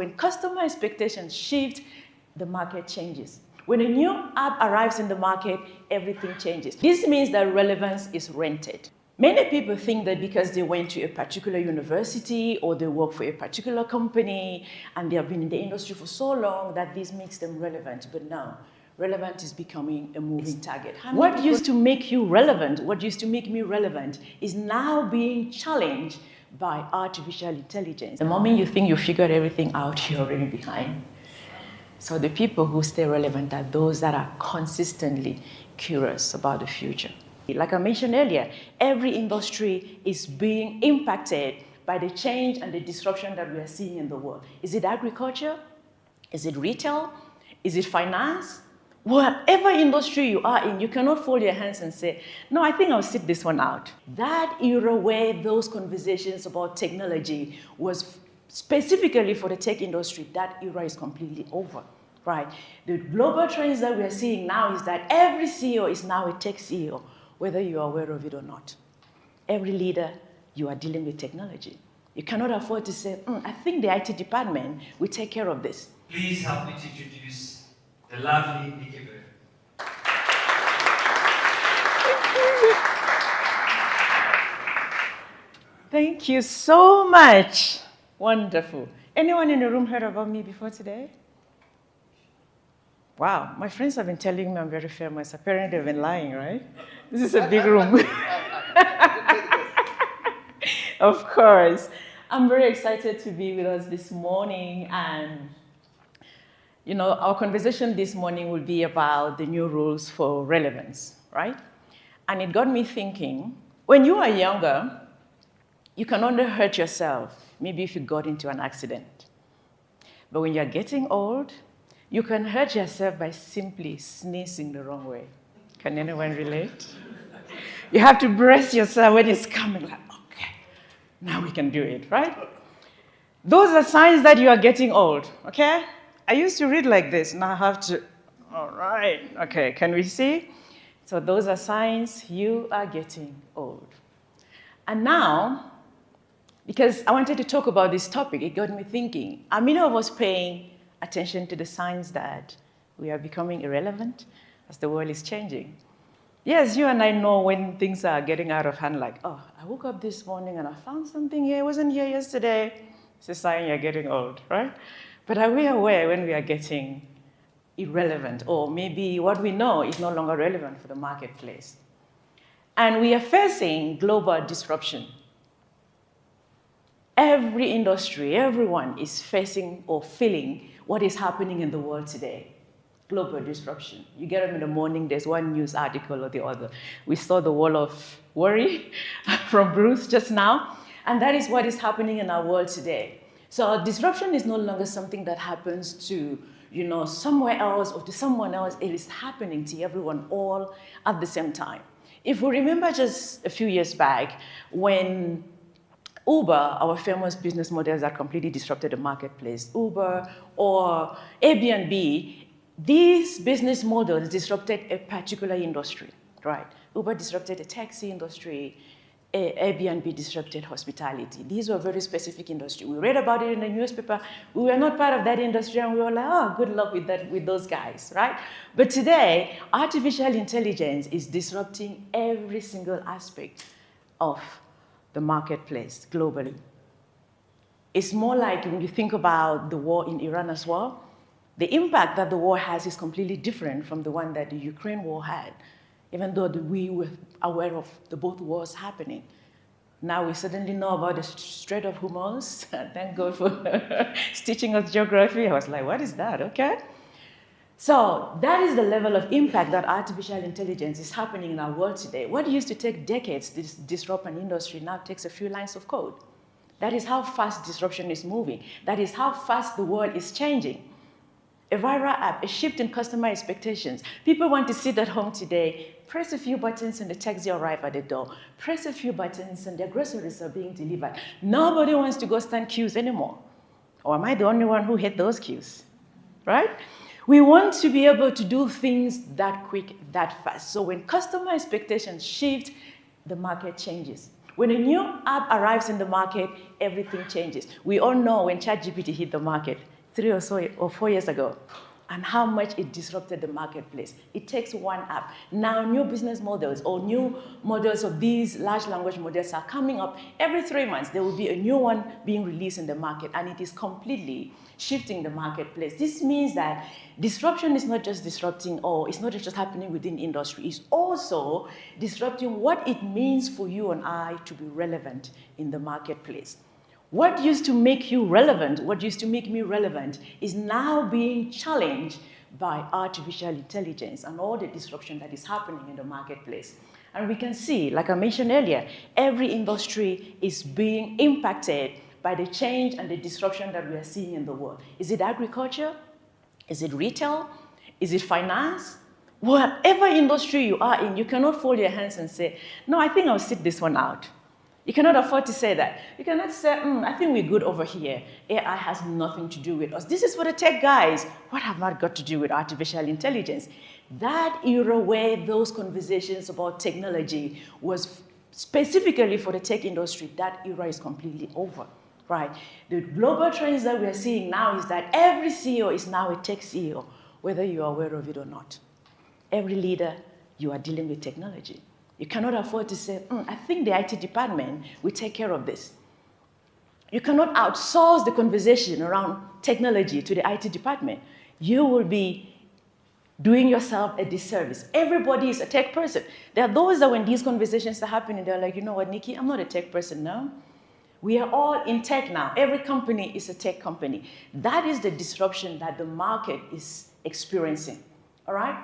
When customer expectations shift, the market changes. When a new app arrives in the market, everything changes. This means that relevance is rented. Many people think that because they went to a particular university or they work for a particular company and they have been in the industry for so long that this makes them relevant. But no, relevant is becoming a moving target. What used to make you relevant, what used to make me relevant, is now being challenged by artificial intelligence. The moment you think you figured everything out, you're already behind. So the people who stay relevant are those that are consistently curious about the future. Like I mentioned earlier, every industry is being impacted by the change and the disruption that we are seeing in the world. Is it agriculture? Is it retail? Is it finance? Whatever industry you are in, you cannot fold your hands and say, no, I think I'll sit this one out. That era where those conversations about technology was specifically for the tech industry, that era is completely over, right? The global trends that we are seeing now is that every CEO is now a tech CEO, whether you are aware of it or not. Every leader, you are dealing with technology. You cannot afford to say, I think the IT department will take care of this. Please help me to introduce the lovely Nicky. Thank you so much. Wonderful. Anyone in the room heard about me before today? Wow, my friends have been telling me I'm very famous. Apparently they've been lying, right? This is a big room. Of course. I'm very excited to be with us this morning, and our conversation this morning will be about the new rules for relevance, right? And it got me thinking, when you are younger, you can only hurt yourself, maybe if you got into an accident. But when you're getting old, you can hurt yourself by simply sneezing the wrong way. Can anyone relate? You have to brace yourself when it's coming, like, okay, now we can do it, right? Those are signs that you are getting old, okay? I used to read like this, now I have to, all right, okay, can we see? So those are signs you are getting old. And now, because I wanted to talk about this topic, it got me thinking, are many of us paying attention to the signs that we are becoming irrelevant as the world is changing? Yes, you and I know when things are getting out of hand, like, oh, I woke up this morning and I found something here, it wasn't here yesterday. It's a sign you're getting old, right? But are we aware when we are getting irrelevant, or maybe what we know is no longer relevant for the marketplace? And we are facing global disruption. Every industry, everyone is facing or feeling what is happening in the world today. Global disruption. You get up in the morning, there's one news article or the other. We saw the wall of worry from Bruce just now, and that is what is happening in our world today. So disruption is no longer something that happens to, somewhere else or to someone else. It is happening to everyone all at the same time. If we remember just a few years back, when Uber, our famous business models that completely disrupted the marketplace, Uber or Airbnb, these business models disrupted a particular industry, right? Uber disrupted the taxi industry, Airbnb disrupted hospitality. These were very specific industries. We read about it in the newspaper. We were not part of that industry, and we were like, oh, good luck with those guys, right? But today, artificial intelligence is disrupting every single aspect of the marketplace globally. It's more like when you think about the war in Iran as well, the impact that the war has is completely different from the one that the Ukraine war had, even though we were aware of the both wars happening. Now we suddenly know about the Strait of Hormuz. Thank God for teaching us geography. I was like, what is that? Okay. So that is the level of impact that artificial intelligence is happening in our world today. What used to take decades to disrupt an industry now takes a few lines of code. That is how fast disruption is moving. That is how fast the world is changing. A viral app, a shift in customer expectations. People want to sit at home today, press a few buttons and the taxi arrive at the door. Press a few buttons and their groceries are being delivered. Nobody wants to go stand queues anymore. Or am I the only one who hate those queues, right? We want to be able to do things that quick, that fast. So when customer expectations shift, the market changes. When a new app arrives in the market, everything changes. We all know when ChatGPT hit the market 3 or 4 years ago, and how much it disrupted the marketplace. It takes one app. Now new business models or new models of these large language models are coming up. Every 3 months, there will be a new one being released in the market, and it is completely shifting the marketplace. This means that disruption is not just disrupting, or it's not just happening within industry, it's also disrupting what it means for you and I to be relevant in the marketplace. What used to make you relevant, what used to make me relevant, is now being challenged by artificial intelligence and all the disruption that is happening in the marketplace. And we can see, like I mentioned earlier, every industry is being impacted by the change and the disruption that we are seeing in the world. Is it agriculture? Is it retail? Is it finance? Whatever industry you are in, you cannot fold your hands and say, no, I think I'll sit this one out. You cannot afford to say that. You cannot say, I think we're good over here. AI has nothing to do with us. This is for the tech guys. What have that got to do with artificial intelligence? That era where those conversations about technology was specifically for the tech industry, that era is completely over, right? The global trends that we're seeing now is that every CEO is now a tech CEO, whether you are aware of it or not. Every leader, you are dealing with technology. You cannot afford to say, I think the IT department will take care of this. You cannot outsource the conversation around technology to the IT department. You will be doing yourself a disservice. Everybody is a tech person. There are those that when these conversations are happening, they're like, you know what, Nicky, I'm not a tech person now. We are all in tech now. Every company is a tech company. That is the disruption that the market is experiencing, all right?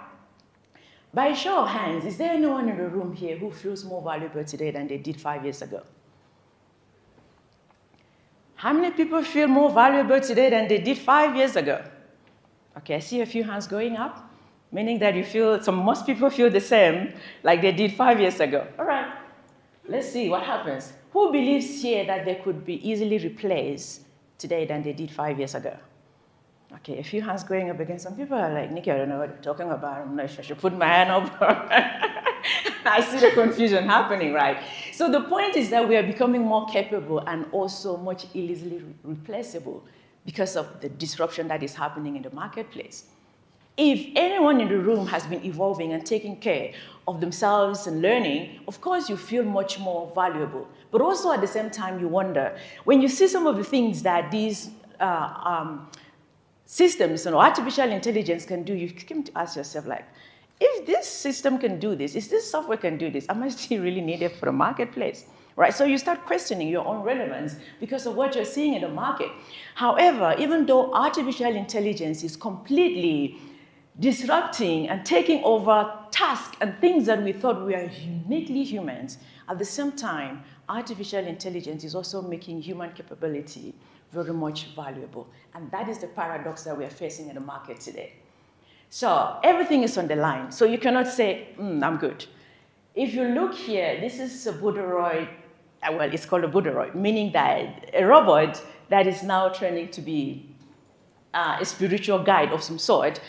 By show of hands, is there anyone in the room here who feels more valuable today than they did 5 years ago? How many people feel more valuable today than they did 5 years ago? Okay, I see a few hands going up, meaning that you feel, most people feel the same like they did 5 years ago. All right, let's see what happens. Who believes here that they could be easily replaced today than they did 5 years ago? Okay, a few hands going up again. Some people are like, Nicky, I don't know what you're talking about. I'm not sure I should put my hand up. I see the confusion happening, right? So the point is that we are becoming more capable and also much easily replaceable because of the disruption that is happening in the marketplace. If anyone in the room has been evolving and taking care of themselves and learning, of course you feel much more valuable. But also at the same time, you wonder, when you see some of the things that these systems and artificial intelligence can do, you come to ask yourself, like, if this system can do this, if this software can do this, am I still really needed for the marketplace? Right? So you start questioning your own relevance because of what you're seeing in the market. However, even though artificial intelligence is completely disrupting and taking over tasks and things that we thought were uniquely humans, at the same time, artificial intelligence is also making human capability very much valuable. And that is the paradox that we are facing in the market today. So everything is on the line. So you cannot say, I'm good. If you look here, this is a Budoroid, well, it's called a Budoroid, meaning that a robot that is now training to be a spiritual guide of some sort.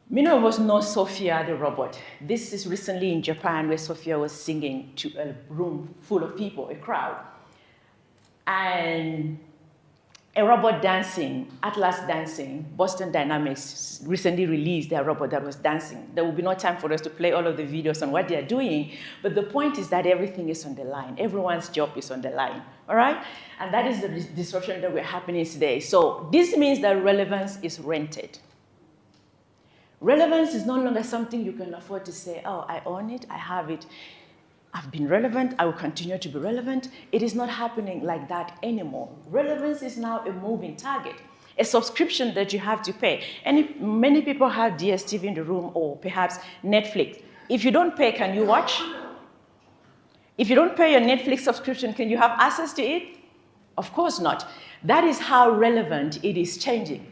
Many of us know Sophia the robot. This is recently in Japan where Sophia was singing to a room full of people, a crowd. And a robot dancing, Atlas Dancing, Boston Dynamics recently released their robot that was dancing. There will be no time for us to play all of the videos on what they are doing, but the point is that everything is on the line. Everyone's job is on the line, all right? And that is the disruption that we're happening today. So this means that relevance is rented. Relevance is no longer something you can afford to say, oh, I own it, I have it. I've been relevant, I will continue to be relevant. It is not happening like that anymore. Relevance is now a moving target, a subscription that you have to pay. And many people have DSTV in the room or perhaps Netflix. If you don't pay, can you watch? If you don't pay your Netflix subscription, can you have access to it? Of course not. That is how relevant it is changing.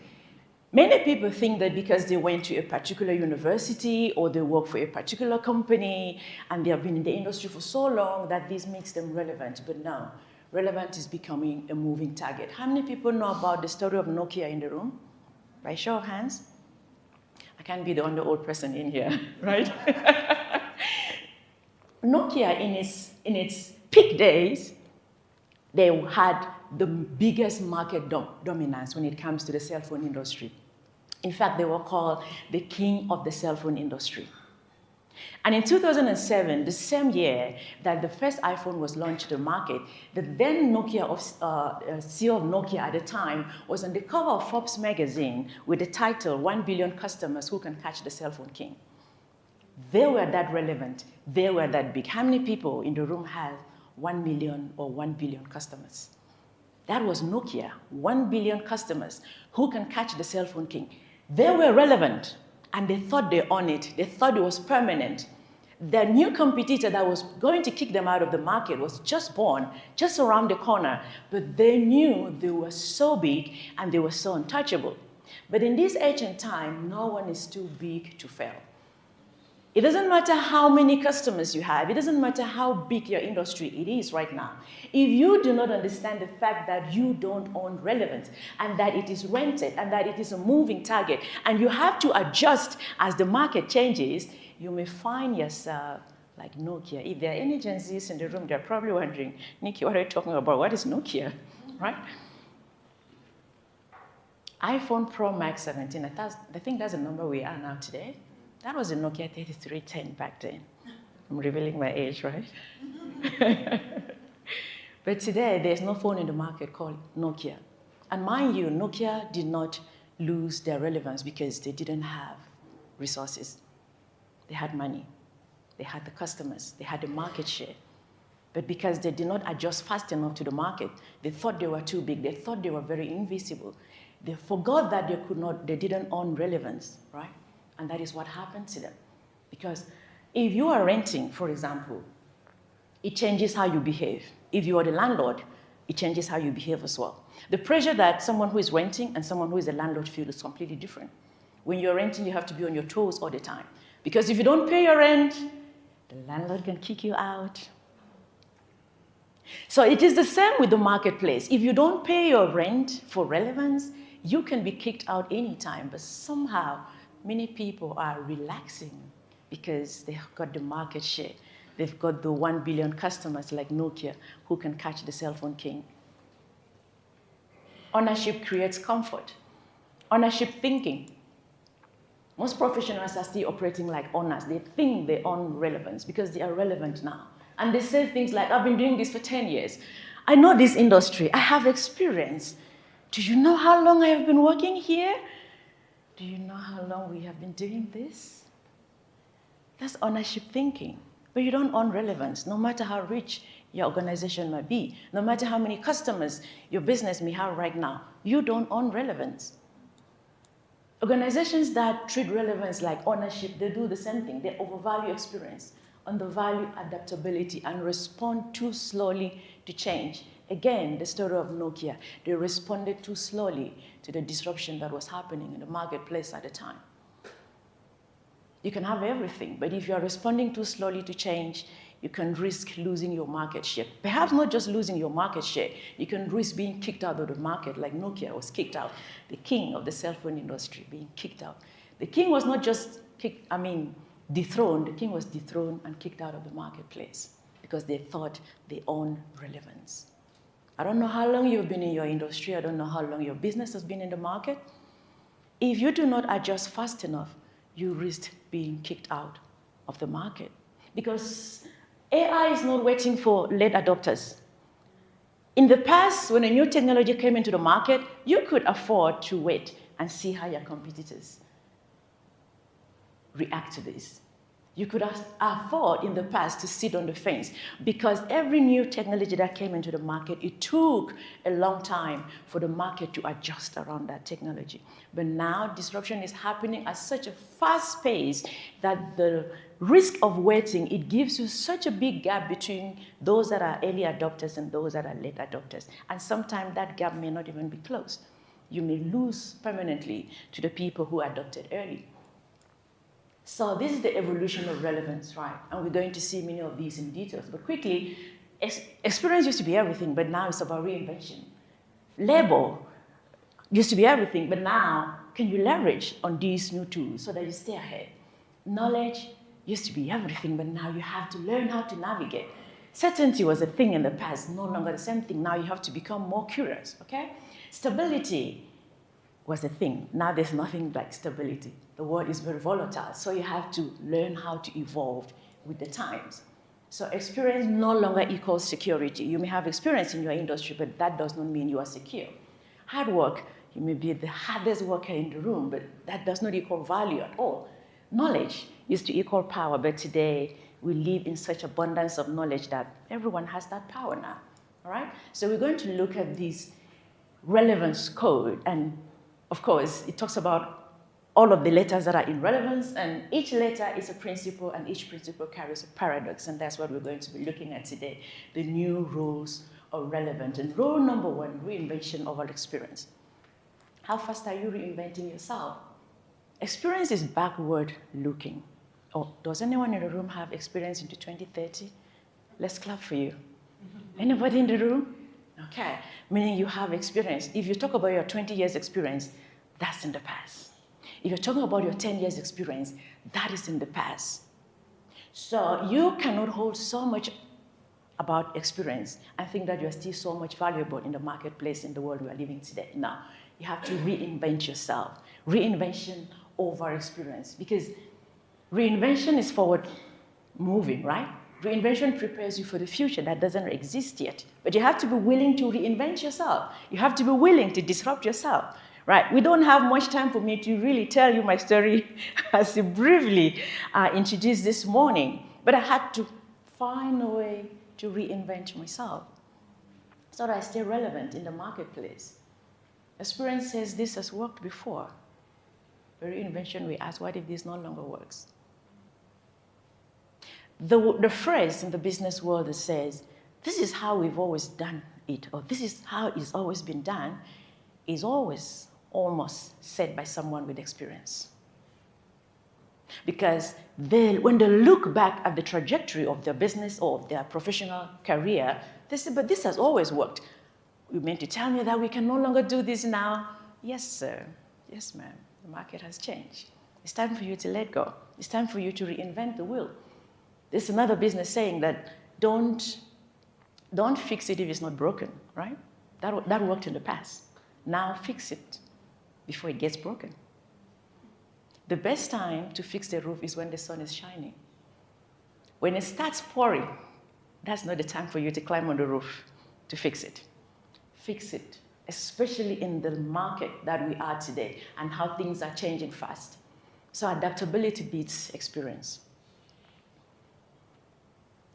Many people think that because they went to a particular university or they work for a particular company and they have been in the industry for so long that this makes them relevant. But no, relevant is becoming a moving target. How many people know about the story of Nokia in the room? By show of hands? I can't be the only old person in here, right? Nokia in its peak days, they had the biggest market dominance when it comes to the cell phone industry. In fact, they were called the king of the cell phone industry. And in 2007, the same year that the first iPhone was launched to the market, the then CEO of Nokia at the time was on the cover of Forbes magazine with the title, 1 billion customers who can catch the cell phone king. They were that relevant. They were that big. How many people in the room have 1 million or 1 billion customers? That was Nokia, 1 billion customers who can catch the cell phone king. They were relevant, and they thought they owned it. They thought it was permanent. The new competitor that was going to kick them out of the market was just born, just around the corner, but they knew they were so big and they were so untouchable. But in this ancient time, no one is too big to fail. It doesn't matter how many customers you have. It doesn't matter how big your industry it is right now. If you do not understand the fact that you don't own relevance and that it is rented and that it is a moving target and you have to adjust as the market changes, you may find yourself like Nokia. If there are any Gen Zs in the room, they're probably wondering, Nicky, what are you talking about? What is Nokia, right? iPhone Pro Max 17, I think that's the number we are now today. That was a Nokia 3310 back then. I'm revealing my age, right? But today, there's no phone in the market called Nokia. And mind you, Nokia did not lose their relevance because they didn't have resources. They had money. They had the customers. They had the market share. But because they did not adjust fast enough to the market, they thought they were too big. They thought they were very invisible. They forgot that they didn't own relevance, right? And that is what happened to them. Because if you are renting, for example, it changes how you behave. If you are the landlord, it changes how you behave as well. The pressure that someone who is renting and someone who is a landlord feel is completely different. When you're renting, you have to be on your toes all the time. Because if you don't pay your rent, the landlord can kick you out. So it is the same with the marketplace. If you don't pay your rent for relevance, you can be kicked out anytime. But somehow, many people are relaxing because they've got the market share. They've got the 1 billion customers like Nokia who can catch the cell phone king. Ownership creates comfort. Ownership thinking. Most professionals are still operating like owners. They think they own relevance because they are relevant now. And they say things like, I've been doing this for 10 years. I know this industry. I have experience. Do you know how long I have been working here? Do you know how long we have been doing this? That's ownership thinking. But you don't own relevance, no matter how rich your organization might be, no matter how many customers your business may have right now, you don't own relevance. Organizations that treat relevance like ownership, they do the same thing. They overvalue experience, undervalue adaptability, and respond too slowly to change. Again, the story of Nokia, they responded too slowly to the disruption that was happening in the marketplace at the time. You can have everything, but if you are responding too slowly to change, you can risk losing your market share. Perhaps not just losing your market share, you can risk being kicked out of the market like Nokia was kicked out, the king of the cell phone industry being kicked out. The king was not just dethroned, the king was dethroned and kicked out of the marketplace because they thought they owned relevance. I don't know how long you've been in your industry, I don't know how long your business has been in the market. If you do not adjust fast enough, you risk being kicked out of the market. Because AI is not waiting for late adopters. In the past, when a new technology came into the market, you could afford to wait and see how your competitors react to this. You could afford in the past to sit on the fence because every new technology that came into the market, it took a long time for the market to adjust around that technology. But now disruption is happening at such a fast pace that the risk of waiting, it gives you such a big gap between those that are early adopters and those that are late adopters. And sometimes that gap may not even be closed. You may lose permanently to the people who adopted early. So this is the evolution of relevance, right? And we're going to see many of these in details. But quickly, experience used to be everything, but now it's about reinvention. Labor used to be everything, but now can you leverage on these new tools so that you stay ahead? Knowledge used to be everything, but now you have to learn how to navigate. Certainty was a thing in the past, no longer the same thing. Now you have to become more curious, okay? Stability was a thing. Now there's nothing like stability. The world is very volatile, so you have to learn how to evolve with the times. So experience no longer equals security. You may have experience in your industry, but that does not mean you are secure. Hard work, you may be the hardest worker in the room, but that does not equal value at all. Knowledge used to equal power, but today we live in such abundance of knowledge that everyone has that power now, all right? So we're going to look at this relevance code, and of course, it talks about all of the letters that are in relevance, and each letter is a principle, and each principle carries a paradox, and that's what we're going to be looking at today, the new rules of relevance. And rule number one, reinvention of our experience. How fast are you reinventing yourself? Experience is backward looking. Oh, does anyone in the room have experience into 2030? Let's clap for you. Anybody in the room? Okay, meaning you have experience. If you talk about your 20 years experience, that's in the past. If you're talking about your 10 years experience, that is in the past. So you cannot hold so much about experience and think that you're still so much valuable in the marketplace in the world we are living today. No, you have to reinvent yourself. Reinvention over experience, because reinvention is forward moving, right? Reinvention prepares you for the future that doesn't exist yet. But you have to be willing to reinvent yourself. You have to be willing to disrupt yourself. Right, we don't have much time for me to really tell you my story as I briefly introduced this morning, but I had to find a way to reinvent myself so that I stay relevant in the marketplace. Experience says this has worked before. The reinvention, we ask, what if this no longer works? The phrase in the business world that says, this is how we've always done it, or this is how it's always been done, is always almost said by someone with experience. Because when they look back at the trajectory of their business or their professional career, they say, but this has always worked. You meant to tell me that we can no longer do this now? Yes, sir. Yes, ma'am. The market has changed. It's time for you to let go. It's time for you to reinvent the wheel. There's another business saying that don't fix it if it's not broken, right? That worked in the past. Now fix it before it gets broken. The best time to fix the roof is when the sun is shining. When it starts pouring, that's not the time for you to climb on the roof to fix it. Fix it, especially in the market that we are today and how things are changing fast. So adaptability beats experience.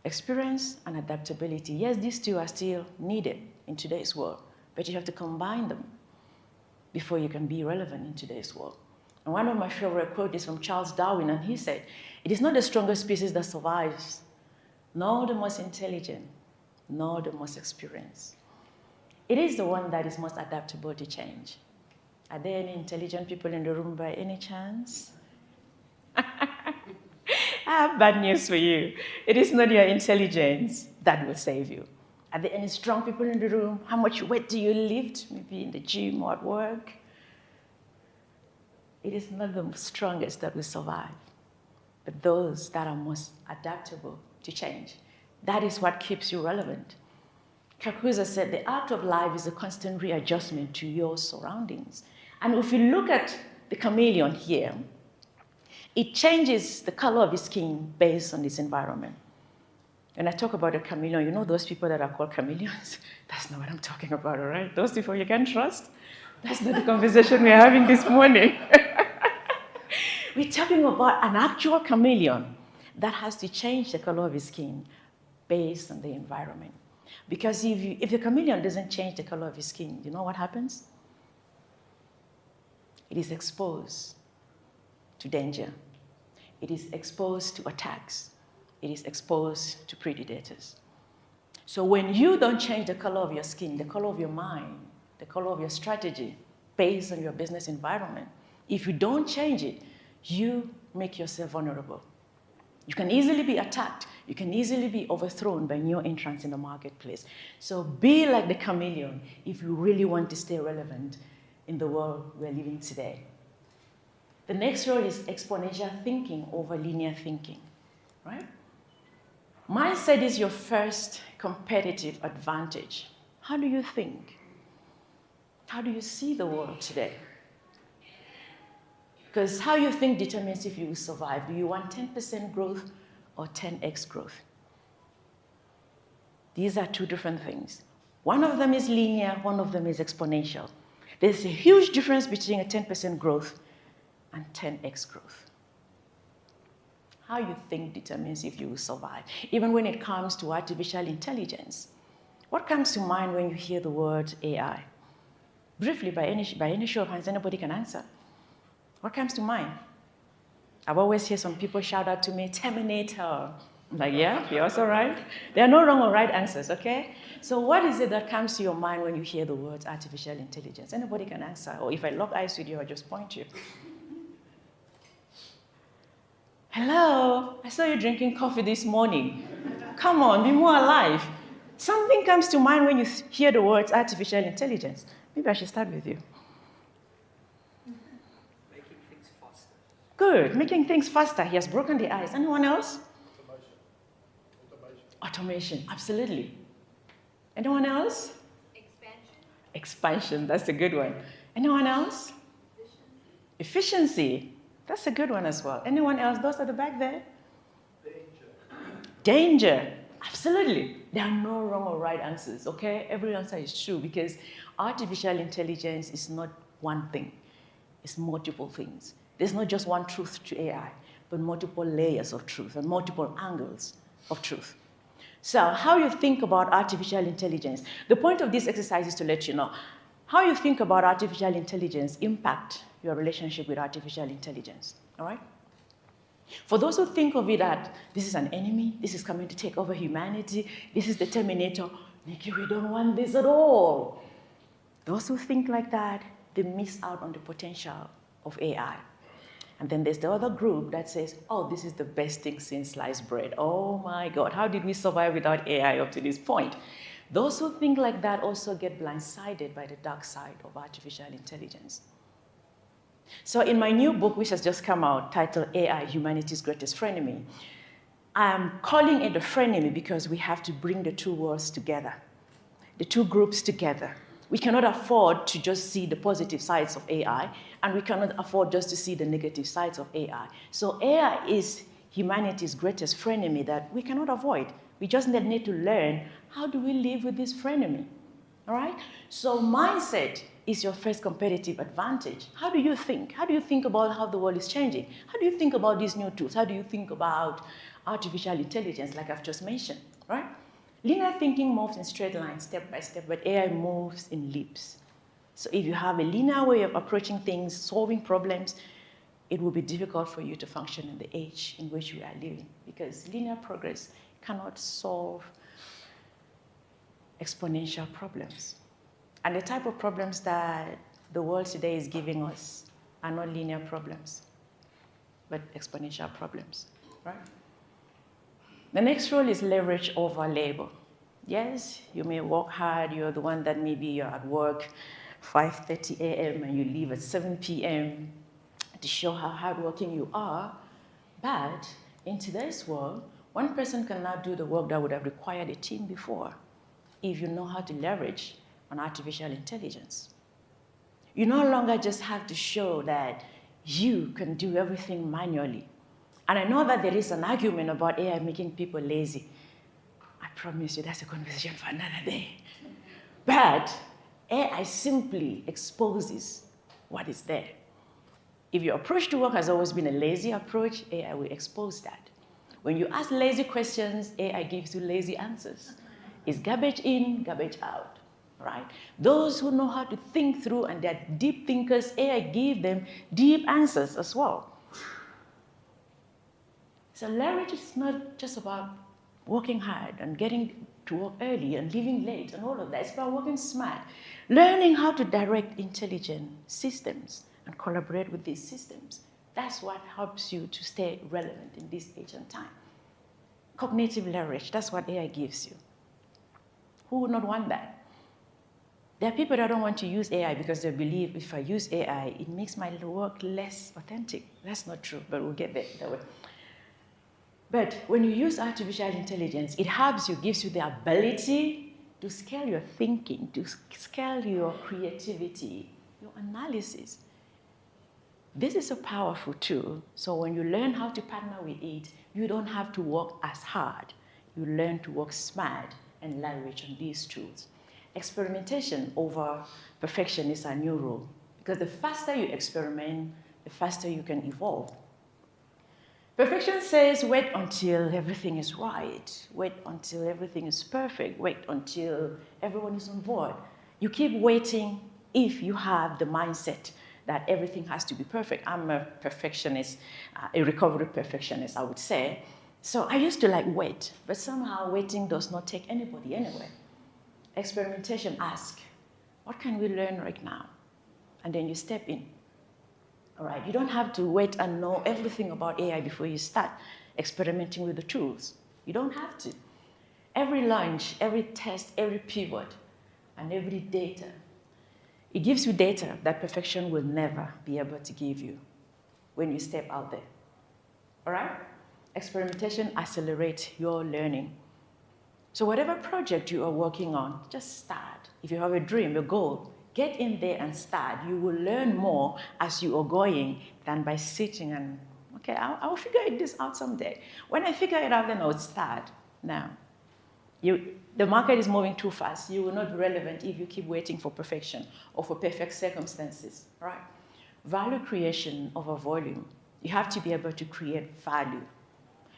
Experience and adaptability, yes, these two are still needed in today's world, but you have to combine them before you can be relevant in today's world. And one of my favorite quotes is from Charles Darwin, and he said, it is not the strongest species that survives, nor the most intelligent, nor the most experienced. It is the one that is most adaptable to change. Are there any intelligent people in the room by any chance? I have bad news for you. It is not your intelligence that will save you. Are there any strong people in the room? How much weight do you lift? Maybe in the gym or at work? It is not the strongest that will survive, but those that are most adaptable to change. That is what keeps you relevant. Kakuza said, the art of life is a constant readjustment to your surroundings. And if you look at the chameleon here, it changes the color of his skin based on its environment. When I talk about a chameleon, you know those people that are called chameleons? That's not what I'm talking about, all right? Those people you can trust? That's not the conversation we're having this morning. We're talking about an actual chameleon that has to change the color of his skin based on the environment. Because if the chameleon doesn't change the color of his skin, you know what happens? It is exposed to danger. It is exposed to attacks. It is exposed to predators. So when you don't change the color of your skin, the color of your mind, the color of your strategy, based on your business environment, if you don't change it, you make yourself vulnerable. You can easily be attacked. You can easily be overthrown by new entrants in the marketplace. So be like the chameleon if you really want to stay relevant in the world we're living today. The next role is exponential thinking over linear thinking, right? Mindset is your first competitive advantage. How do you think? How do you see the world today? Because how you think determines if you will survive. Do you want 10% growth or 10x growth? These are two different things. One of them is linear, one of them is exponential. There's a huge difference between a 10% growth and 10x growth. How you think determines if you will survive. Even when it comes to artificial intelligence, what comes to mind when you hear the word AI? Briefly, by any show of hands, anybody can answer. What comes to mind? I've always heard some people shout out to me, Terminator. I'm like, yeah, you're also right. There are no wrong or right answers, okay? So what is it that comes to your mind when you hear the words artificial intelligence? Anybody can answer. Or if I lock eyes with you, I'll just point you. Hello, I saw you drinking coffee this morning. Come on, be more alive. Something comes to mind when you hear the words artificial intelligence. Maybe I should start with you. Making things faster. Good, making things faster. He has broken the ice. Anyone else? Automation, absolutely. Anyone else? Expansion, that's a good one. Anyone else? Efficiency, that's a good one as well. Anyone else? Those at the back there? Danger, absolutely. There are no wrong or right answers, okay? Every answer is true because artificial intelligence is not one thing. It's multiple things. There's not just one truth to AI, but multiple layers of truth and multiple angles of truth. So how you think about artificial intelligence, the point of this exercise is to let you know how you think about artificial intelligence impact your relationship with artificial intelligence, all right? For those who think of it that this is an enemy, this is coming to take over humanity, this is the Terminator, Nicky, we don't want this at all. Those who think like that, they miss out on the potential of AI. And then there's the other group that says, oh, this is the best thing since sliced bread. Oh my God, how did we survive without AI up to this point? Those who think like that also get blindsided by the dark side of artificial intelligence. So in my new book, which has just come out, titled AI, Humanity's Greatest Frenemy, I'm calling it a frenemy because we have to bring the two worlds together, the two groups together. We cannot afford to just see the positive sides of AI, and we cannot afford just to see the negative sides of AI. So AI is humanity's greatest frenemy that we cannot avoid. We just need to learn, how do we live with this frenemy? All right? So mindset is your first competitive advantage. How do you think? How do you think about how the world is changing? How do you think about these new tools? How do you think about artificial intelligence, like I've just mentioned, right? Linear thinking moves in straight lines, step by step, but AI moves in leaps. So if you have a linear way of approaching things, solving problems, it will be difficult for you to function in the age in which we are living, because linear progress cannot solve exponential problems. And the type of problems that the world today is giving us are not linear problems, but exponential problems, right? The next rule is leverage over labor. Yes, you may work hard. You're the one that maybe you're at work 5:30 a.m. and you leave at 7 p.m. to show how hardworking you are. But in today's world, one person cannot do the work that would have required a team before if you know how to leverage on artificial intelligence. You no longer just have to show that you can do everything manually. And I know that there is an argument about AI making people lazy. I promise you that's a conversation for another day. But AI simply exposes what is there. If your approach to work has always been a lazy approach, AI will expose that. When you ask lazy questions, AI gives you lazy answers. It's garbage in, garbage out, right? Those who know how to think through and they're deep thinkers, AI gives them deep answers as well. So leverage is not just about working hard and getting to work early and leaving late and all of that. It's about working smart, learning how to direct intelligent systems and collaborate with these systems. That's what helps you to stay relevant in this age and time. Cognitive leverage, that's what AI gives you. Who would not want that? There are people that don't want to use AI because they believe if I use AI, it makes my work less authentic. That's not true, but we'll get there that way. But when you use artificial intelligence, it helps you, gives you the ability to scale your thinking, to scale your creativity, your analysis. This is a powerful tool. So when you learn how to partner with it, you don't have to work as hard. You learn to work smart and leverage on these tools. Experimentation over perfection is a new rule, because the faster you experiment, the faster you can evolve. Perfection says wait until everything is right, wait until everything is perfect, wait until everyone is on board. You keep waiting if you have the mindset that everything has to be perfect. I'm a perfectionist, a recovery perfectionist, I would say. So I used to wait, but somehow waiting does not take anybody anywhere. Experimentation asks, what can we learn right now? And then you step in. All right, you don't have to wait and know everything about AI before you start experimenting with the tools. You don't have to. Every launch, every test, every pivot, and every data, it gives you data that perfection will never be able to give you when you step out there. All right? Experimentation accelerates your learning. So whatever project you are working on, just start. If you have a dream, a goal, get in there and start. You will learn more as you are going than by sitting and, okay, I'll figure this out someday. When I figure it out, then I'll start. Now, the market is moving too fast. You will not be relevant if you keep waiting for perfection or for perfect circumstances, right? Value creation over volume. You have to be able to create value.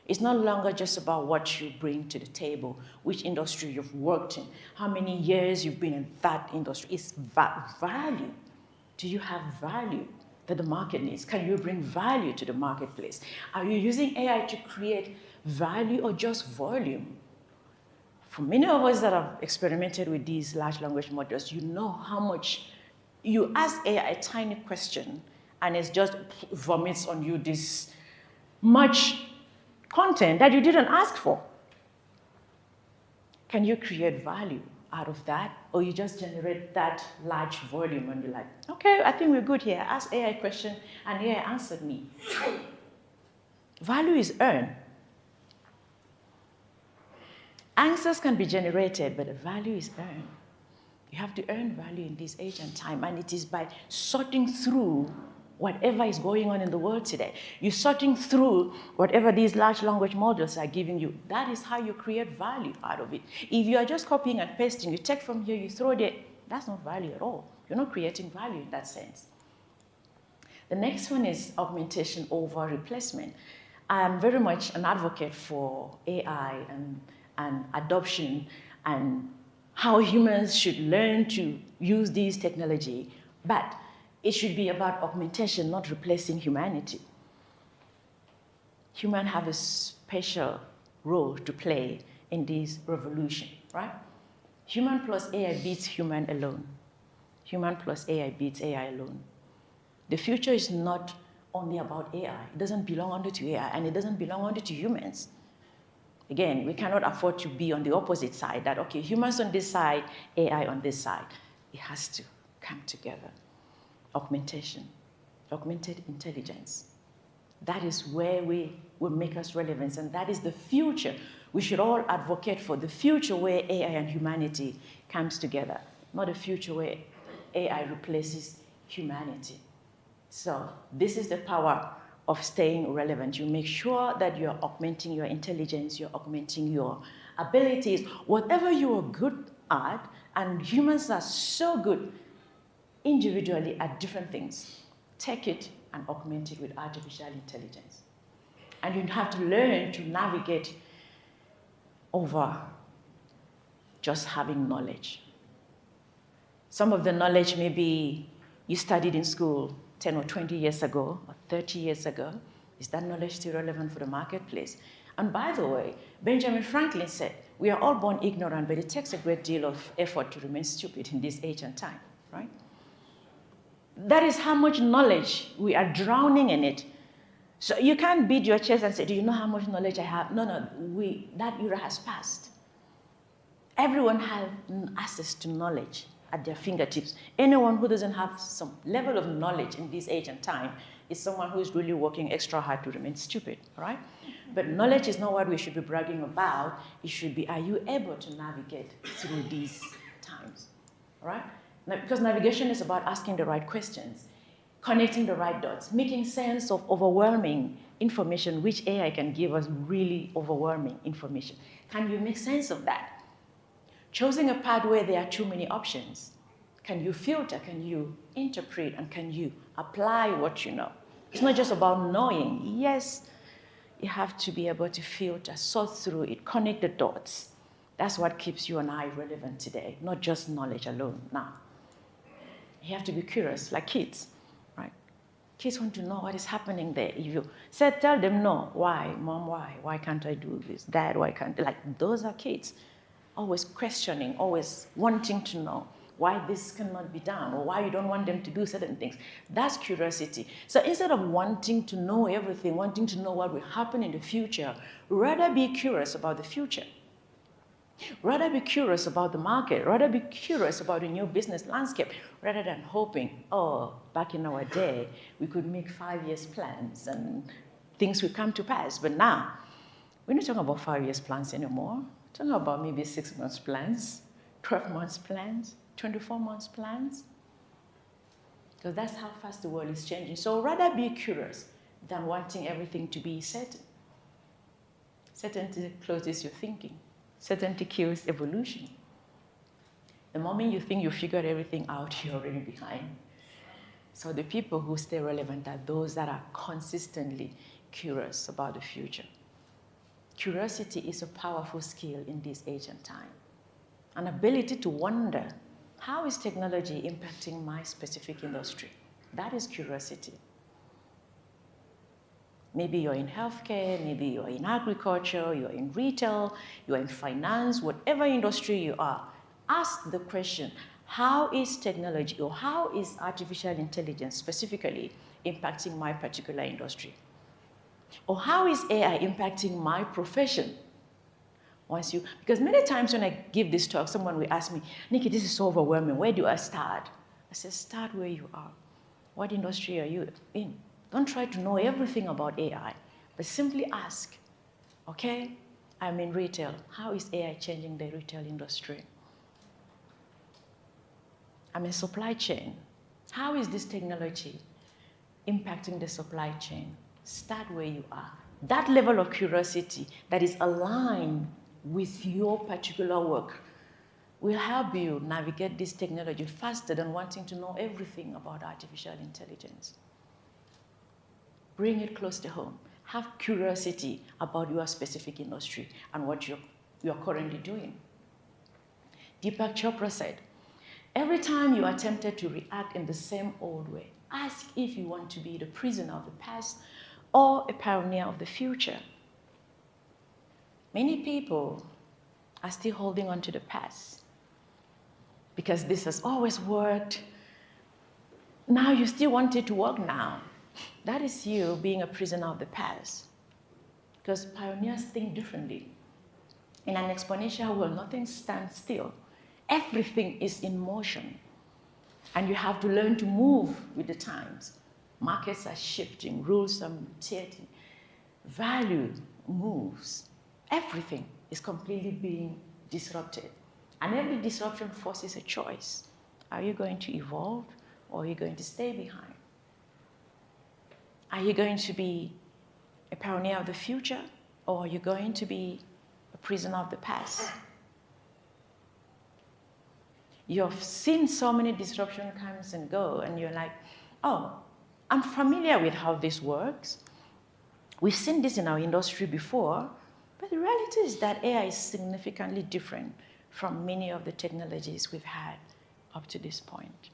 It's no longer just about what you bring to the table, which industry you've worked in, how many years you've been in that industry. It's value. Do you have value that the market needs? Can you bring value to the marketplace? Are you using AI to create value or just volume? For many of us that have experimented with these large language models, you know how much you ask AI a tiny question and it just vomits on you this much content that you didn't ask for. Can you create value out of that? Or you just generate that large volume and you're like, okay, I think we're good here. I asked AI a question and AI answered me. Value is earned. Answers can be generated, but the value is earned. You have to earn value in this age and time, and it is by sorting through whatever is going on in the world today. You're sorting through whatever these large language models are giving you. That is how you create value out of it. If you are just copying and pasting, you take from here, you throw it, that's not value at all. You're not creating value in that sense. The next one is augmentation over replacement. I'm very much an advocate for AI and adoption and how humans should learn to use this technology, but it should be about augmentation, not replacing humanity. Humans have a special role to play in this revolution, right? Human plus AI beats human alone. Human plus AI beats AI alone. The future is not only about AI. It doesn't belong only to AI, and it doesn't belong only to humans. Again, we cannot afford to be on the opposite side, that, okay, humans on this side, AI on this side. It has to come together. Augmentation, augmented intelligence. That is where we will make us relevant, and that is the future. We should all advocate for the future where AI and humanity comes together, not a future where AI replaces humanity. So this is the power of staying relevant. You make sure that you're augmenting your intelligence, you're augmenting your abilities, whatever you are good at, and humans are so good individually at different things. Take it and augment it with artificial intelligence. And you have to learn to navigate over just having knowledge. Some of the knowledge maybe you studied in school 10 or 20 years ago, or 30 years ago. Is that knowledge still relevant for the marketplace? And by the way, Benjamin Franklin said, we are all born ignorant, but it takes a great deal of effort to remain stupid in this age and time, right? That is how much knowledge we are drowning in it. So you can't beat your chest and say, do you know how much knowledge I have? No, that era has passed. Everyone has access to knowledge. at their fingertips. Anyone who doesn't have some level of knowledge in this age and time is someone who is really working extra hard to remain stupid, right? But knowledge is not what we should be bragging about. It should be, are you able to navigate through these times, right? Now, because navigation is about asking the right questions, connecting the right dots, making sense of overwhelming information, which AI can give us really overwhelming information. Can you make sense of that? Choosing a path where there are too many options. Can you filter, can you interpret, and can you apply what you know? It's not just about knowing. Yes, you have to be able to filter, sort through it, connect the dots. That's what keeps you and I relevant today, not just knowledge alone. Now, you have to be curious, like kids, right? Kids want to know what is happening there. If you said, tell them no, why, mom, why? Why can't I do this? Dad, why can't I? Like, those are kids. Always questioning, always wanting to know why this cannot be done or why you don't want them to do certain things. That's curiosity. So instead of wanting to know everything, wanting to know what will happen in the future, rather be curious about the future. Rather be curious about the market. Rather be curious about the new business landscape rather than hoping, oh, back in our day, we could make 5 years plans and things will come to pass. But now, we're not talking about 5 years plans anymore. We're talking about maybe 6 months plans, 12 months plans, 24 months plans. Because that's how fast the world is changing. So rather be curious than wanting everything to be certain. Certainty closes your thinking. Certainty kills evolution. The moment you think you figured everything out, you're already behind. So the people who stay relevant are those that are consistently curious about the future. Curiosity is a powerful skill in this age and time. An ability to wonder, how is technology impacting my specific industry? That is curiosity. Maybe you're in healthcare, maybe you're in agriculture, you're in retail, you're in finance, whatever industry you are. Ask the question, how is technology or how is artificial intelligence specifically impacting my particular industry? Or how is AI impacting my profession? Because many times when I give this talk, someone will ask me, Nicky, this is so overwhelming. Where do I start? I say, start where you are. What industry are you in? Don't try to know everything about AI, but simply ask, okay, I'm in retail. How is AI changing the retail industry? I'm in supply chain. How is this technology impacting the supply chain? Start where you are. That level of curiosity that is aligned with your particular work will help you navigate this technology faster than wanting to know everything about artificial intelligence. Bring it close to home. Have curiosity about your specific industry and what you're currently doing. Deepak Chopra said, every time you are tempted to react in the same old way, ask if you want to be the prisoner of the past or a pioneer of the future. Many people are still holding on to the past because this has always worked. Now you still want it to work now. That is you being a prisoner of the past. Because pioneers think differently. In an exponential world, nothing stands still. Everything is in motion. And you have to learn to move with the times. Markets are shifting, rules are mutating, value moves. Everything is completely being disrupted. And every disruption forces a choice. Are you going to evolve or are you going to stay behind? Are you going to be a pioneer of the future or are you going to be a prisoner of the past? You've seen so many disruptions comes and go and you're like, oh, I'm familiar with how this works. We've seen this in our industry before, but the reality is that AI is significantly different from many of the technologies we've had up to this point.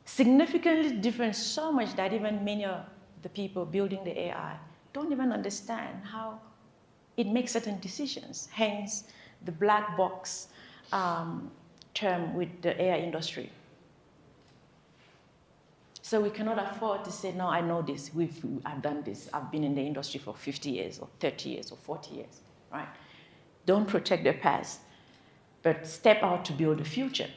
Significantly different, so much that even many of the people building the AI don't even understand how it makes certain decisions, hence the black box term with the AI industry. So we cannot afford to say, no, I know this, I've done this, I've been in the industry for 50 years or 30 years or 40 years, right? Don't protect the past, but step out to build the future.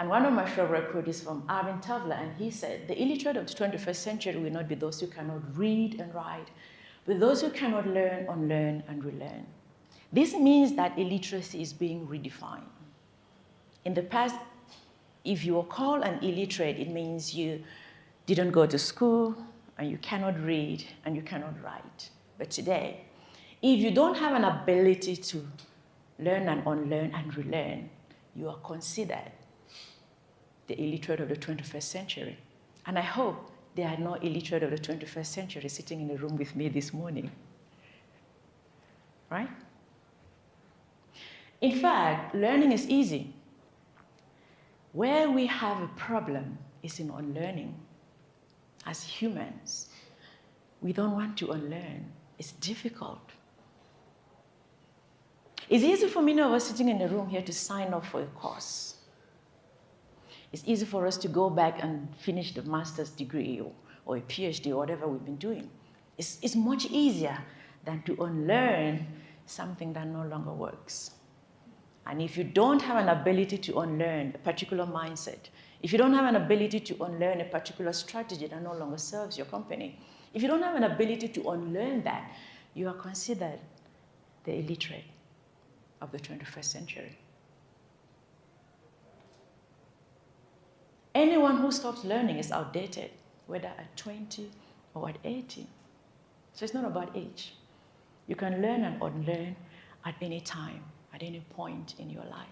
And one of my favorite quotes is from Arvin Tavla, and he said, the illiterate of the 21st century will not be those who cannot read and write, but those who cannot learn, unlearn, and relearn. This means that illiteracy is being redefined. In the past, if you were called an illiterate, it means you didn't go to school, and you cannot read, and you cannot write. But today, if you don't have an ability to learn and unlearn and relearn, you are considered the illiterate of the 21st century. And I hope there are no illiterate of the 21st century sitting in the room with me this morning. Right? In fact, learning is easy. Where we have a problem is in unlearning. As humans, we don't want to unlearn. It's difficult. It's easy for many of us sitting in the room here to sign up for a course. It's easy for us to go back and finish the master's degree or a PhD or whatever we've been doing. It's much easier than to unlearn something that no longer works. And if you don't have an ability to unlearn a particular mindset, if you don't have an ability to unlearn a particular strategy that no longer serves your company, if you don't have an ability to unlearn that, you are considered the illiterate of the 21st century. Anyone who stops learning is outdated, whether at 20 or at 80. So it's not about age. You can learn and unlearn at any time, at any point in your life.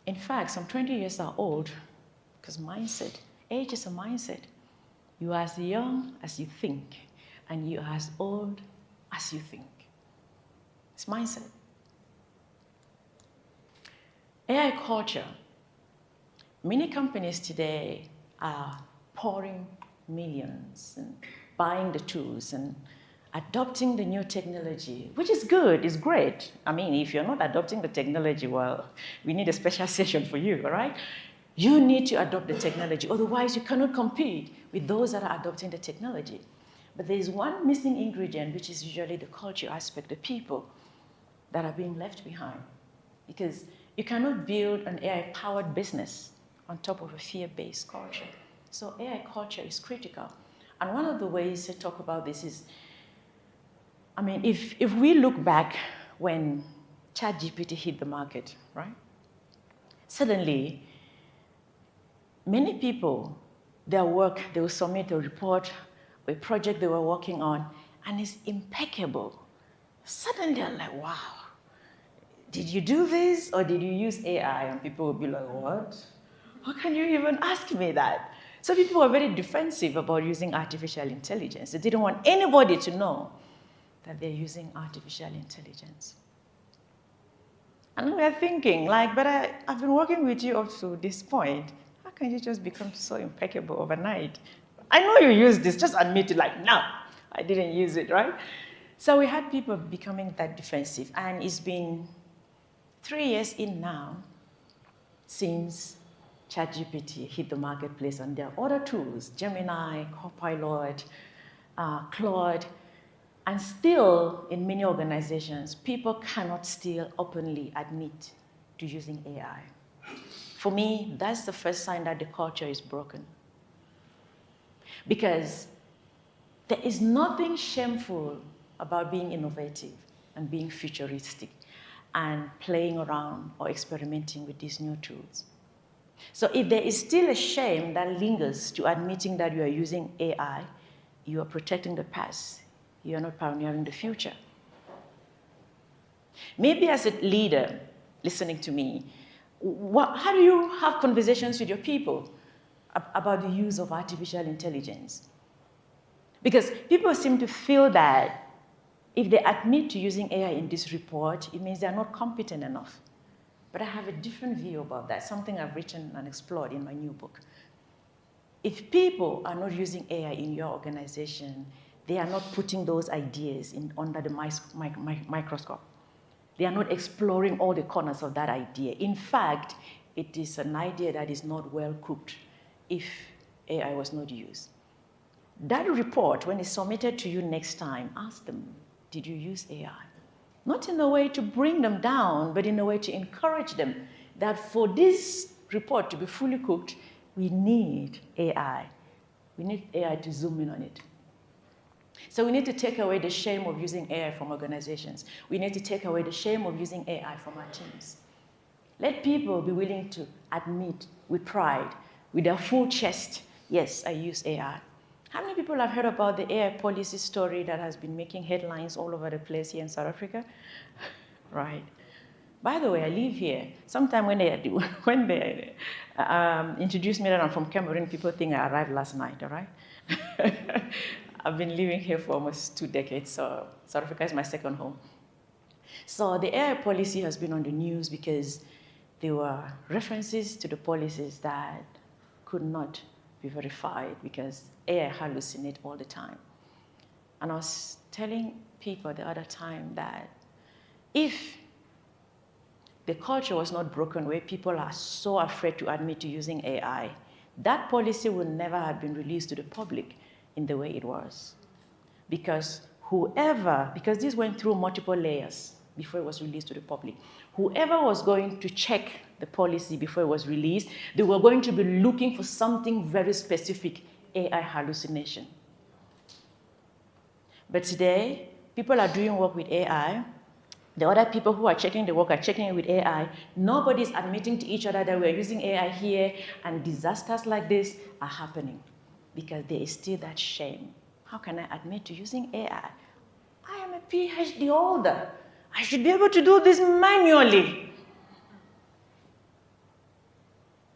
In fact, some 20 years are old because mindset, age is a mindset. You are as young as you think, and you are as old as you think. It's mindset. AI culture. Many companies today are pouring millions and buying the tools and adopting the new technology, which is good, it's great. I mean, if you're not adopting the technology, well, we need a special session for you, all right? You need to adopt the technology, otherwise you cannot compete with those that are adopting the technology. But there is one missing ingredient, which is usually the culture aspect, the people that are being left behind. Because you cannot build an AI-powered business on top of a fear-based culture. So AI culture is critical. And one of the ways to talk about this is, I mean, if we look back when ChatGPT hit the market, right? Suddenly, many people, their work, they will submit a report, a project they were working on, and it's impeccable. Suddenly, they're like, wow, did you do this or did you use AI? And people will be like, what? How can you even ask me that? So people were very defensive about using artificial intelligence. They didn't want anybody to know that they're using artificial intelligence. And we're thinking, like, but I've been working with you up to this point. How can you just become so impeccable overnight? I know you use this, just admit it, like, no, I didn't use it, right? So we had people becoming that defensive, and it's been 3 years in now since ChatGPT hit the marketplace, and there are other tools, Gemini, Copilot, Claude, and still in many organizations, people cannot still openly admit to using AI. For me, that's the first sign that the culture is broken. Because there is nothing shameful about being innovative and being futuristic and playing around or experimenting with these new tools. So if there is still a shame that lingers to admitting that you are using AI, you are protecting the past. You are not pioneering the future. Maybe as a leader listening to me, how do you have conversations with your people about the use of artificial intelligence? Because people seem to feel that if they admit to using AI in this report, it means they're not competent enough. But I have a different view about that, something I've written and explored in my new book. If people are not using AI in your organization, they are not putting those ideas under the microscope. They are not exploring all the corners of that idea. In fact, it is an idea that is not well cooked if AI was not used. That report, when it's submitted to you next time, ask them, did you use AI? Not in a way to bring them down, but in a way to encourage them. that for this report to be fully cooked, we need AI. We need AI to zoom in on it. So we need to take away the shame of using AI from organizations. We need to take away the shame of using AI from our teams. Let people be willing to admit with pride, with their full chest, yes, I use AI. How many people have heard about the AI policy story that has been making headlines all over the place here in South Africa? Right. By the way, I live here. Sometime when they introduced me that I'm from Cameroon, people think I arrived last night, all right? I've been living here for almost 2 decades, so South Africa is my second home. So the AI policy has been on the news because there were references to the policies that could not be verified because AI hallucinates all the time. And I was telling people the other time that if the culture was not broken where people are so afraid to admit to using AI, that policy would never have been released to the public in the way it was. Because this went through multiple layers before it was released to the public. Whoever was going to check the policy before it was released, they were going to be looking for something very specific, AI hallucination. But today, people are doing work with AI. The other people who are checking the work are checking it with AI. Nobody's admitting to each other that we're using AI here, and disasters like this are happening because there is still that shame. How can I admit to using AI? I am a PhD holder. I should be able to do this manually.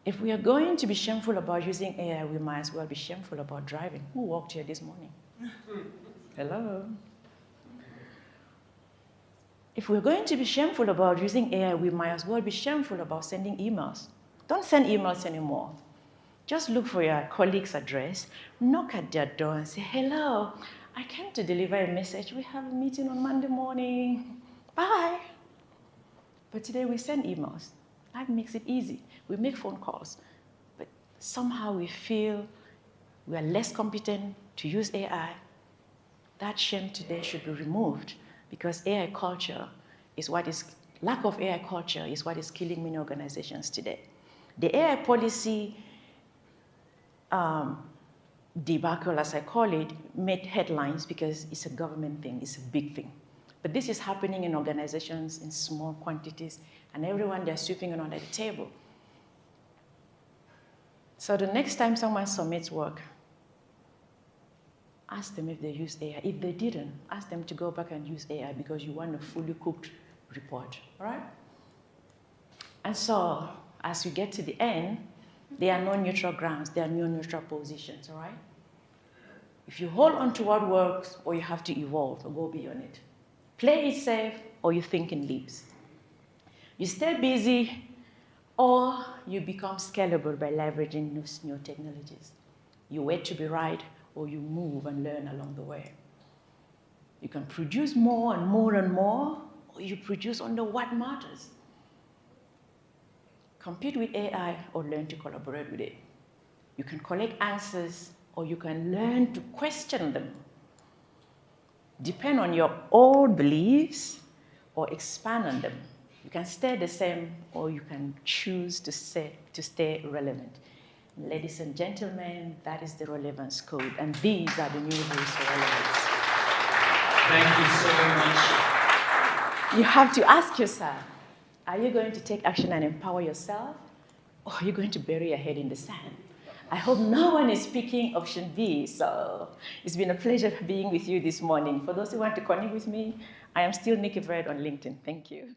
If we are going to be shameful about using AI, we might as well be shameful about driving. Who walked here this morning? Hello? If we're going to be shameful about using AI, we might as well be shameful about sending emails. Don't send emails anymore. Just look for your colleague's address, knock at their door and say, hello, I came to deliver a message. We have a meeting on Monday morning. Bye. But today we send emails. That makes it easy. We make phone calls. But somehow we feel we are less competent to use AI. That shame today should be removed because AI culture is lack of AI culture is what is killing many organizations today. The AI policy debacle, as I call it, made headlines because it's a government thing, it's a big thing. But this is happening in organizations in small quantities, and everyone, they're sweeping it under the table. So the next time someone submits work, ask them if they use AI. If they didn't, ask them to go back and use AI because you want a fully cooked report, all right? And so, as we get to the end, there are no neutral grounds, there are no neutral positions, all right? If you hold on to what works, or you have to evolve or go beyond it. Play it safe, or you think in leaps. You stay busy, or you become scalable by leveraging those new technologies. You wait to be right, or you move and learn along the way. You can produce more and more and more, or you produce under what matters. Compete with AI or learn to collaborate with it. You can collect answers or you can learn to question them. Depend on your old beliefs or expand on them. You can stay the same or you can choose to stay relevant. Ladies and gentlemen, that is the Relevance Code, and these are the new rules for relevance. Thank you so much. You have to ask yourself, are you going to take action and empower yourself, or are you going to bury your head in the sand? I hope no one is picking option B, so it's been a pleasure being with you this morning. For those who want to connect with me, I am still Nicky on LinkedIn. Thank you.